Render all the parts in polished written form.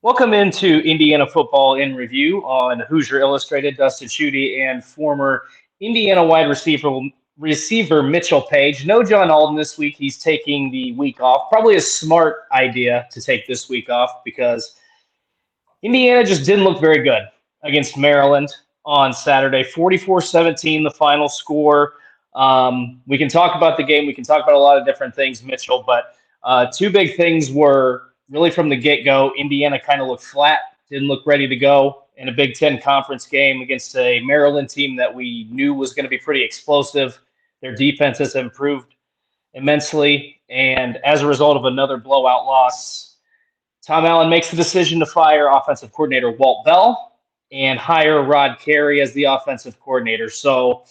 Welcome into Indiana Football in Review on Hoosier Illustrated. Dustin Schutte and former Indiana wide receiver Mitchell Paige. No John Alden this week. He's taking the week off. Probably a smart idea to take this week off because Indiana just didn't look very good against Maryland on Saturday. 44-17, the final score. We can talk about the game. We can talk about a lot of different things, Mitchell, but two big things were really from the get-go. Indiana kind of looked flat, didn't look ready to go in a Big Ten conference game against a Maryland team that we knew was going to be pretty explosive. Their defense has improved immensely, and as a result of another blowout loss, Tom Allen makes the decision to fire offensive coordinator Walt Bell and hire Rod Carey as the offensive coordinator. So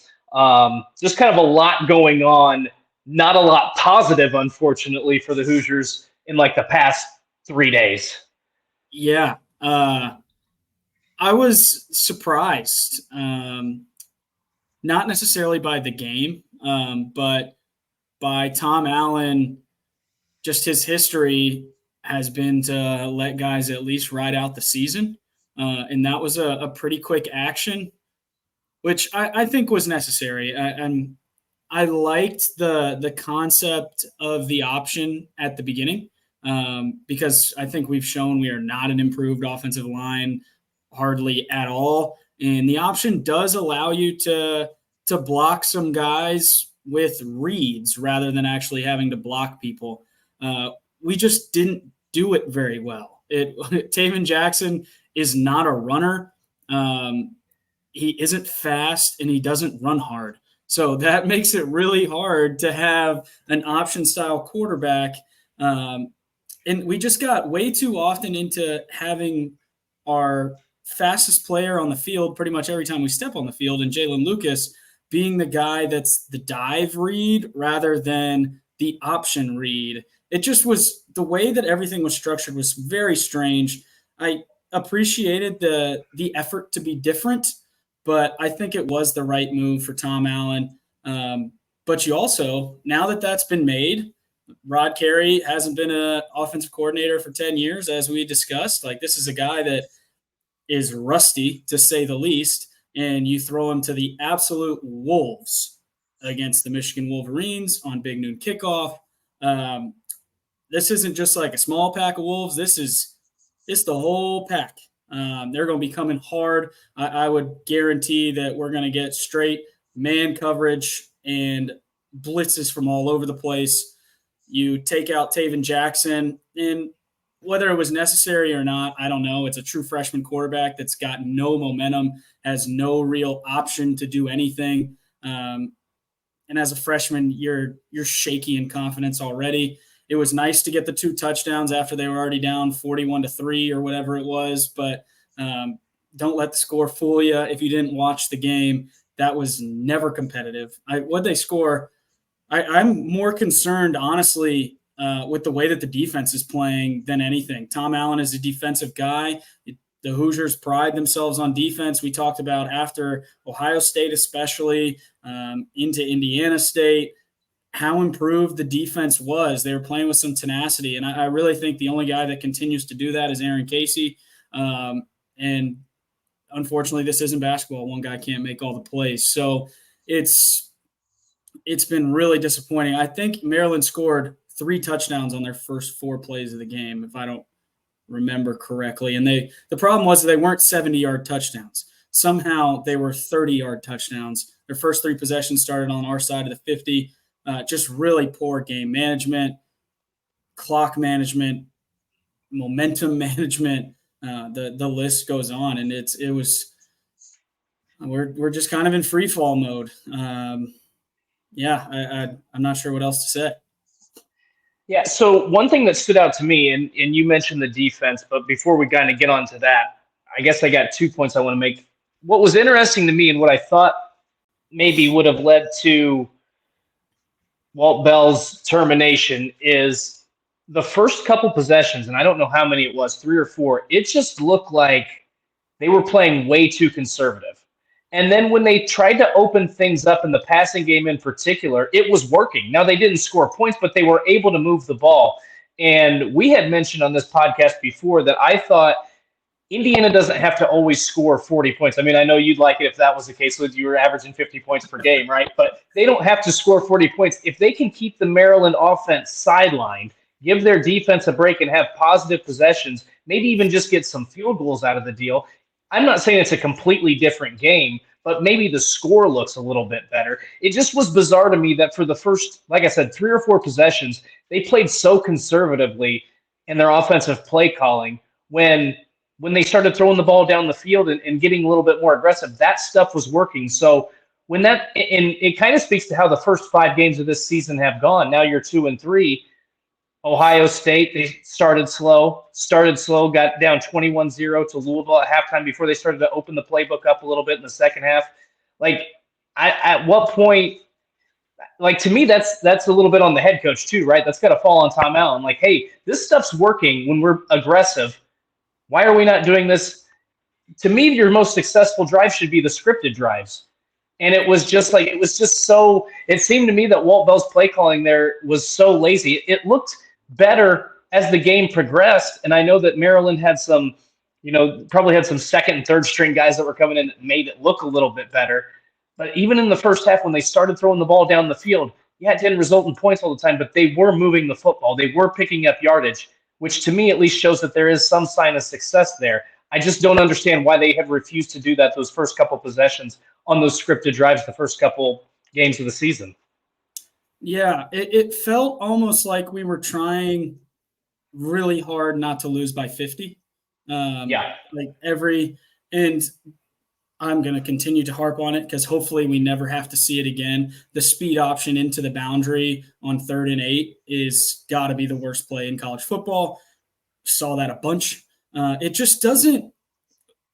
just kind of a lot going on, not a lot positive, unfortunately, for the Hoosiers in like the past 3 days. Yeah. I was surprised, not necessarily by the game, but by Tom Allen. Just his history has been to let guys at least ride out the season. And that was a pretty quick action, which I think was necessary. And I liked the concept of the option at the beginning, because I think we've shown we are not an improved offensive line hardly at all. And the option does allow you to block some guys with reads rather than actually having to block people. We just didn't do it very well. Taven Jackson is not a runner. He isn't fast and he doesn't run hard. So that makes it really hard to have an option-style quarterback. And we just got way too often into having our fastest player on the field pretty much every time we step on the field, and Jalen Lucas being the guy that's the dive read rather than the option read. It just was the way that everything was structured was very strange. I appreciated the effort to be different, but I think it was the right move for Tom Allen. But you also, now that that's been made, Rod Carey hasn't been an offensive coordinator for 10 years, as we discussed. Like, this is a guy that is rusty, to say the least, and you throw him to the absolute wolves against the Michigan Wolverines on Big Noon Kickoff. This isn't just like a small pack of wolves. It's the whole pack. They're going to be coming hard. I would guarantee that we're going to get straight man coverage and blitzes from all over the place. You take out Taven Jackson, and whether it was necessary or not, I don't know. It's a true freshman quarterback that's got no momentum, has no real option to do anything. And as a freshman, you're shaky in confidence already. It was nice to get the 2 touchdowns after they were already down 41-3 or whatever it was, but don't let the score fool you. If you didn't watch the game, that was never competitive. What'd they score? I'm more concerned, honestly, with the way that the defense is playing than anything. Tom Allen is a defensive guy. The Hoosiers pride themselves on defense. We talked about after Ohio State, especially into Indiana State, how improved the defense was. They were playing with some tenacity, and I really think the only guy that continues to do that is Aaron Casey. And unfortunately, this isn't basketball. One guy can't make all the plays. So it's been really disappointing. I think Maryland scored 3 touchdowns on their first 4 plays of the game, if I don't remember correctly. And the problem was they weren't 70-yard touchdowns. Somehow they were 30-yard touchdowns. Their first 3 possessions started on our side of the 50. Just really poor game management, clock management, momentum management. The list goes on, and we're just kind of in free fall mode. I'm not sure what else to say. Yeah, so one thing that stood out to me, and you mentioned the defense, but before we kind of get onto that, I guess I got 2 points I want to make. What was interesting to me and what I thought maybe would have led to Walt Bell's termination is the first couple possessions, and I don't know how many it was, 3 or 4, it just looked like they were playing way too conservative. And then when they tried to open things up in the passing game in particular, it was working. Now, they didn't score points, but they were able to move the ball. And we had mentioned on this podcast before that I thought Indiana doesn't have to always score 40 points. I mean, I know you'd like it if that was the case, with you were averaging 50 points per game, right? But they don't have to score 40 points. If they can keep the Maryland offense sidelined, give their defense a break and have positive possessions, maybe even just get some field goals out of the deal, I'm not saying it's a completely different game, but maybe the score looks a little bit better. It just was bizarre to me that for the first, like I said, 3 or 4 possessions, they played so conservatively in their offensive play calling when they started throwing the ball down the field and getting a little bit more aggressive, that stuff was working. So when that, and it kind of speaks to how the first 5 games of this season have gone. Now you're 2-3. Ohio State, they started slow, got down 21-0 to Louisville at halftime before they started to open the playbook up a little bit in the second half. Like, at what point, like, to me, that's a little bit on the head coach too, right? That's got to fall on Tom Allen. Like, hey, this stuff's working when we're aggressive. Why are we not doing this? To me, your most successful drive should be the scripted drives. And it was just so, it seemed to me that Walt Bell's play calling there was so lazy. It looked better as the game progressed. And I know that Maryland had some, probably had some second and third string guys that were coming in that made it look a little bit better. But even in the first half, when they started throwing the ball down the field, yeah, it didn't result in points all the time, but they were moving the football. They were picking up yardage, which to me at least shows that there is some sign of success there. I just don't understand why they have refused to do that those first couple possessions on those scripted drives the first couple games of the season. Yeah, it felt almost like we were trying really hard not to lose by 50. And I'm going to continue to harp on it because hopefully we never have to see it again. The speed option into the boundary on 3rd and 8 is got to be the worst play in college football. Saw that a bunch. It just doesn't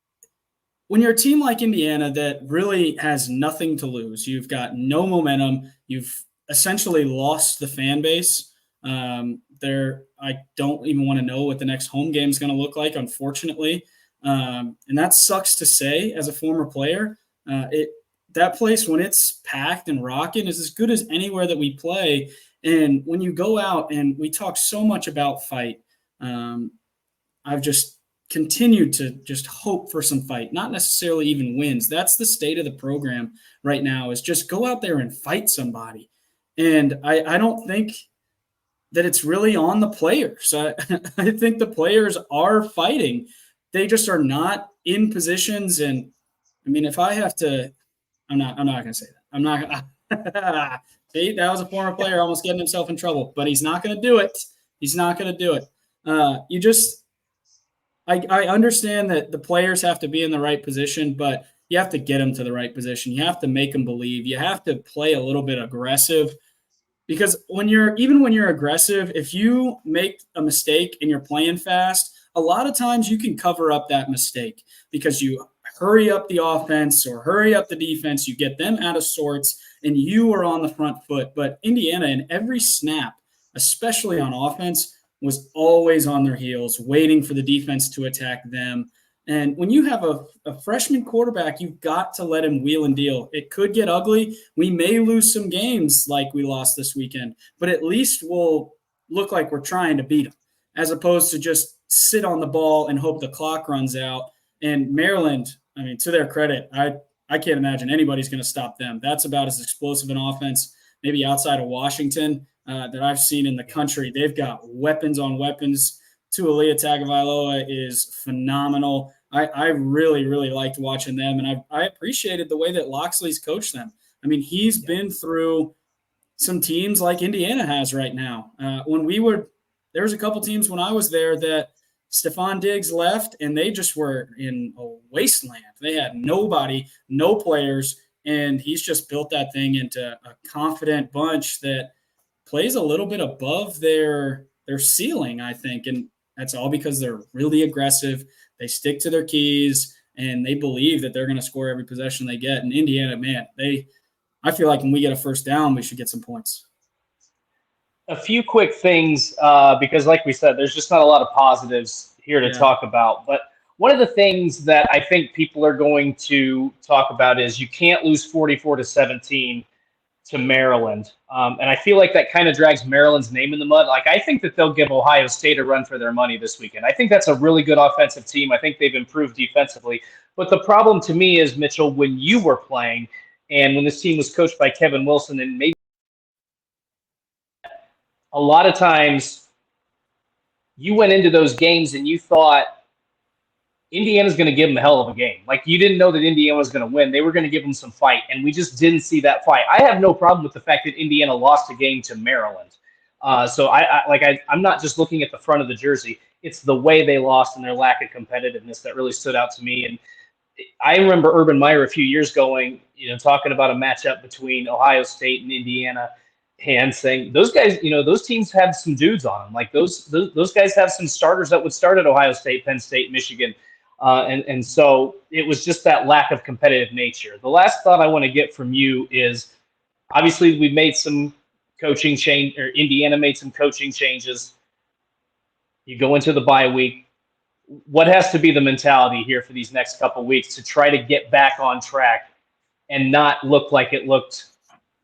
– when you're a team like Indiana that really has nothing to lose, you've got no momentum, you've essentially lost the fan base. I don't even want to know what the next home game is going to look like, unfortunately. And that sucks to say as a former player. That place, when it's packed and rocking, is as good as anywhere that we play. And when you go out, and we talk so much about fight, I've just continued to just hope for some fight, not necessarily even wins. That's the state of the program right now, is just go out there and fight somebody. And I don't think that it's really on the players. I think the players are fighting. They just are not in positions. And I mean, if I have to, I'm not going to say that. I'm not. See, that was a former player almost getting himself in trouble, but he's not going to do it. He's not going to do it. I understand that the players have to be in the right position, but you have to get them to the right position. You have to make them believe. You have to play a little bit aggressive, because when you're aggressive, if you make a mistake and you're playing fast, a lot of times you can cover up that mistake because you hurry up the offense or hurry up the defense. You get them out of sorts and you are on the front foot. But Indiana, in every snap, especially on offense, was always on their heels, waiting for the defense to attack them. And when you have a freshman quarterback, you've got to let him wheel and deal. It could get ugly. We may lose some games like we lost this weekend, but at least we'll look like we're trying to beat them, as opposed to just sit on the ball and hope the clock runs out. And Maryland, I mean, to their credit, I can't imagine anybody's going to stop them. That's about as explosive an offense, maybe outside of Washington, that I've seen in the country. They've got weapons on weapons. Tualia Tagovailoa is phenomenal. I really, really liked watching them, and I appreciated the way that Loxley's coached them. I mean, he's been through some teams like Indiana has right now. There was a couple teams when I was there that Stephon Diggs left, and they just were in a wasteland. They had nobody, no players, and he's just built that thing into a confident bunch that plays a little bit above their ceiling, I think. And that's all because they're really aggressive. They stick to their keys, and they believe that they're going to score every possession they get. And Indiana, man, I feel like when we get a first down, we should get some points. A few quick things, because like we said, there's just not a lot of positives here to talk about. But one of the things that I think people are going to talk about is you can't lose 44-17 to Maryland. And I feel like that kind of drags Maryland's name in the mud. Like, I think that they'll give Ohio State a run for their money this weekend. I think that's a really good offensive team. I think they've improved defensively. But the problem to me is, Mitchell, when you were playing and when this team was coached by Kevin Wilson, and maybe a lot of times you went into those games and you thought Indiana's going to give them a hell of a game. Like, you didn't know that Indiana was going to win. They were going to give them some fight, and we just didn't see that fight. I have no problem with the fact that Indiana lost a game to Maryland. So I'm not just looking at the front of the jersey. It's the way they lost and their lack of competitiveness that really stood out to me. And I remember Urban Meyer a few years going, talking about a matchup between Ohio State and Indiana, and saying those guys, those teams have some dudes on them. Like, those guys have some starters that would start at Ohio State, Penn State, Michigan. And so it was just that lack of competitive nature. The last thought I want to get from you is, obviously we've made some coaching change, or Indiana made some coaching changes. You go into the bye week. What has to be the mentality here for these next couple of weeks to try to get back on track and not look like it looked,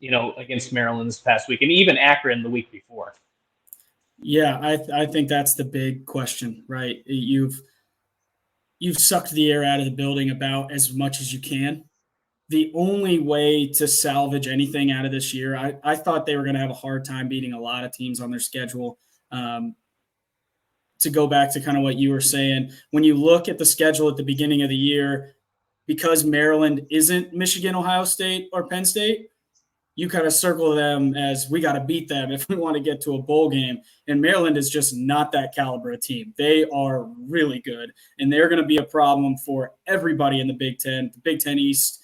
against Maryland this past week and even Akron the week before? Yeah, I think that's the big question, right? You've sucked the air out of the building about as much as you can. The only way to salvage anything out of this year, I thought they were going to have a hard time beating a lot of teams on their schedule. To go back to kind of what you were saying, when you look at the schedule at the beginning of the year, because Maryland isn't Michigan, Ohio State, or Penn State, you kind of circle them as, we got to beat them if we want to get to a bowl game. And Maryland is just not that caliber of team. They are really good, and they're going to be a problem for everybody in the Big Ten, the Big Ten East,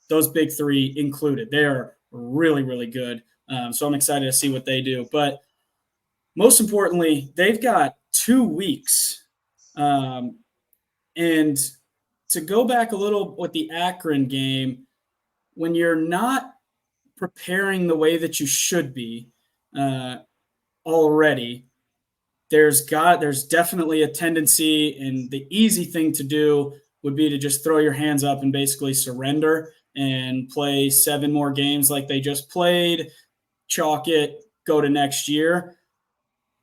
those big three included. They are really, really good. So I'm excited to see what they do. But most importantly, they've got 2 weeks. And to go back a little with the Akron game, when you're not preparing the way that you should be already, there's definitely a tendency, and the easy thing to do would be to just throw your hands up and basically surrender and play 7 more games like they just played, chalk it, go to next year.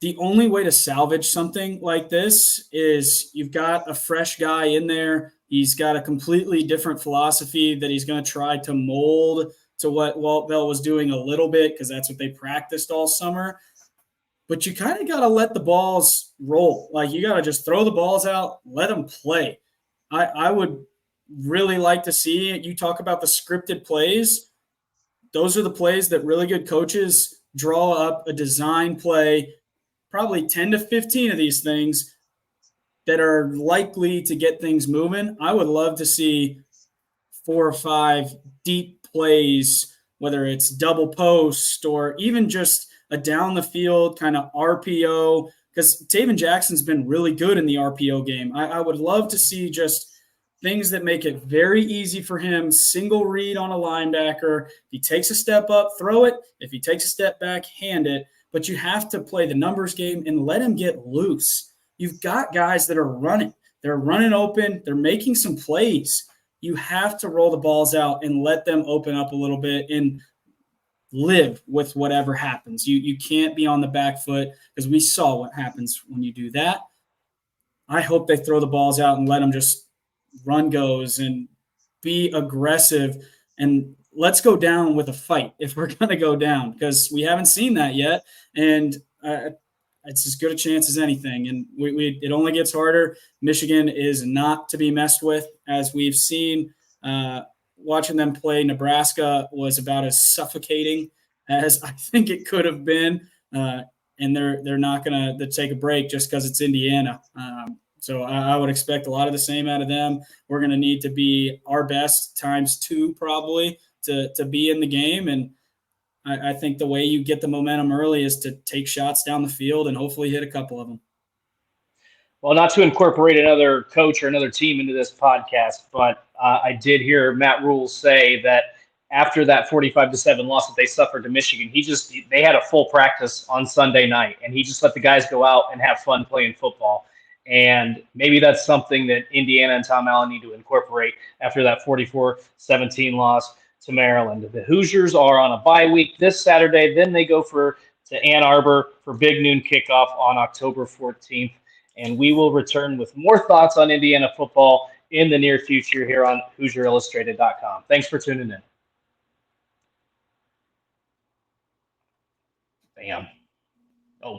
The only way to salvage something like this is you've got a fresh guy in there. He's got a completely different philosophy that he's going to try to mold to what Walt Bell was doing a little bit, because that's what they practiced all summer. But you kind of got to let the balls roll. Like, you got to just throw the balls out, let them play. I would really like to see it. You talk about the scripted plays. Those are the plays that really good coaches draw up a design play, probably 10 to 15 of these things that are likely to get things moving. I would love to see 4 or 5 deep plays, whether it's double post or even just a down the field kind of RPO, because Taven Jackson's been really good in the RPO game. I would love to see just things that make it very easy for him, single read on a linebacker. If he takes a step up, throw it. If he takes a step back, hand it. But you have to play the numbers game and let him get loose. You've got guys that are running. They're running open. They're making some plays. You have to roll the balls out and let them open up a little bit and live with whatever happens. You can't be on the back foot, because we saw what happens when you do that. I hope they throw the balls out and let them just run goes and be aggressive, and let's go down with a fight if we're going to go down, because we haven't seen that yet. And it's as good a chance as anything. And it only gets harder. Michigan is not to be messed with, as we've seen. Watching them play Nebraska was about as suffocating as I think it could have been. And they're not going to take a break just because it's Indiana. So I would expect a lot of the same out of them. We're going to need to be our best times 2 probably to be in the game. And I think the way you get the momentum early is to take shots down the field and hopefully hit a couple of them. Well, not to incorporate another coach or another team into this podcast, but I did hear Matt Rule say that after that 45-7 loss that they suffered to Michigan, they had a full practice on Sunday night, and he just let the guys go out and have fun playing football. And maybe that's something that Indiana and Tom Allen need to incorporate after that 44-17 loss to Maryland. The Hoosiers are on a bye week this Saturday. Then they go to Ann Arbor for big noon kickoff on October 14th. And we will return with more thoughts on Indiana football in the near future here on HoosierIllustrated.com. Thanks for tuning in. Bam. Oh.